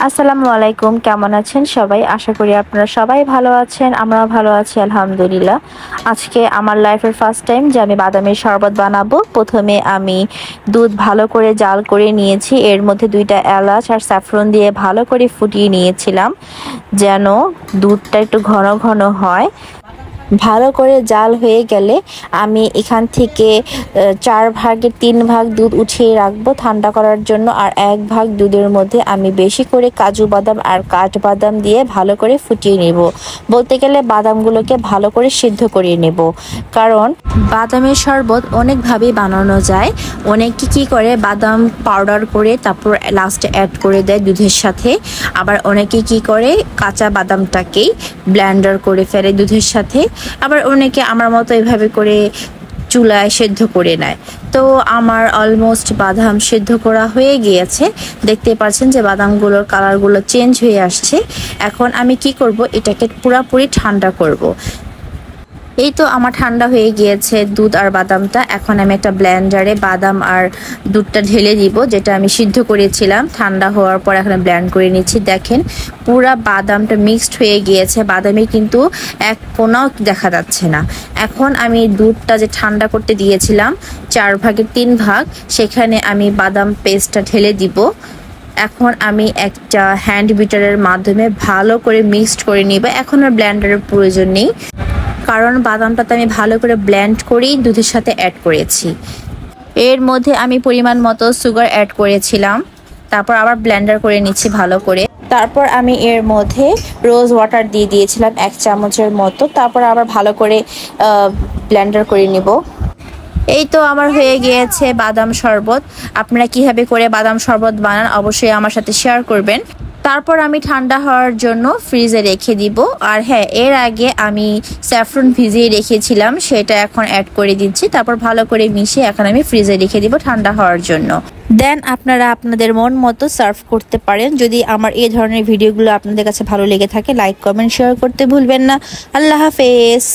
আসসালামু আলাইকুম, কেমন আছেন সবাই? আশা করি আপনারা সবাই ভালো আছেন। আমরাও ভালো আছি আলহামদুলিল্লাহ। আজকে আমার লাইফের ফার্স্ট টাইম যে আমি বাদামের শরবত বানাবো। প্রথমে আমি দুধ ভালো করে জাল করে নিয়েছি, এর মধ্যে 2টা এলাচ আর স্যাফরন দিয়ে ভালো করে ফুটিয়ে নিয়েছিলাম যেন দুধটা একটু ঘন ঘন হয়। ভালো করে জাল হয়ে গেলে আমি এখান থেকে 4 ভাগের 3 ভাগ দুধ উঠিয়ে রাখবো ঠান্ডা করার জন্য, আর 1 ভাগ দুধের মধ্যে আমি বেশি করে কাজু বাদাম আর কাঠবাদাম দিয়ে ভালো করে ফুটিয়ে নেব। বলতে গেলে বাদামগুলোকে ভালো করে সিদ্ধ করে নেব, কারণ বাদামের শরবত অনেকভাবেই বানানো যায়। অনেকে কি করে বাদাম পাউডার করে তারপর লাস্টে অ্যাড করে দেয় দুধের সাথে, আবার অনেকে কি করে কাঁচা বাদামটাকেই ব্লেন্ডার করে ফেলে দুধের সাথে, আবার অনেকে আমার মতো এভাবে করে চুলায় সেদ্ধ করে নেয়। তো আমার অলমোস্ট বাদাম সেদ্ধ করা হয়ে গিয়েছে, দেখতে পাচ্ছেন যে বাদামগুলোর কালারগুলো চেঞ্জ হয়ে আসছে। এখন আমি কি করব, এটাকে পুরোপুরি ঠান্ডা করব। এই তো আমার ঠান্ডা হয়ে গিয়েছে দুধ আর বাদামটা। এখন আমি একটা ব্লেন্ডারে বাদাম আর দুধটা ঢেলে দিব, যেটা আমি সিদ্ধ করেছিলাম। ঠান্ডা হওয়ার পর এখন ব্লেন্ড করে নিচ্ছি। দেখেন পুরা বাদামটা মিক্সড হয়ে গিয়েছে, বাদামে কিন্তু এক কোনাও দেখা যাচ্ছে না। এখন আমি দুধটা যে ঠান্ডা করতে দিয়েছিলাম 4 ভাগের 3 ভাগ, সেখানে আমি বাদাম পেস্টটা ঢেলে দিব। এখন আমি একটা হ্যান্ড বিটারের মাধ্যমে ভালো করে মিক্সড করে নিব। এখন আর ব্লেন্ডারের প্রয়োজন নেই, কারণ বাদামটাতে আমি ভালো করে ব্লেন্ড করেই দুধের সাথে অ্যাড করেছি। এর মধ্যে আমি পরিমাণ মতো সুগার অ্যাড করেছিলাম, তারপর আবার ব্লেন্ডার করে নিচ্ছি ভালো করে। তারপর আমি এর মধ্যে রোজ ওয়াটার দিয়ে দিয়েছিলাম 1 চামচের মতো, তারপর আবার ভালো করে ব্লেন্ডার করে নিব। এই তো আমার হয়ে গিয়েছে বাদাম শরবত। আপনারা কিভাবে করে বাদাম শরবত বানান অবশ্যই আমার সাথে শেয়ার করবেন। তারপর আমি ঠান্ডা হওয়ার জন্য ফ্রিজে রেখে দিব। আর হ্যাঁ, এর আগে আমি স্যাফরন ভিজিয়ে রেখেছিলাম, সেটা এখন অ্যাড করে দিচ্ছি। তারপর ভালো করে মিশিয়ে এখন আমি ফ্রিজে রেখে দিব ঠান্ডা হওয়ার জন্য। দেন আপনারা আপনাদের মন মতো সার্ভ করতে পারেন। যদি আমার এই ধরনের ভিডিওগুলো আপনাদের কাছে ভালো লেগে থাকে, লাইক কমেন্ট শেয়ার করতে ভুলবেন না। আল্লাহ হাফেজ।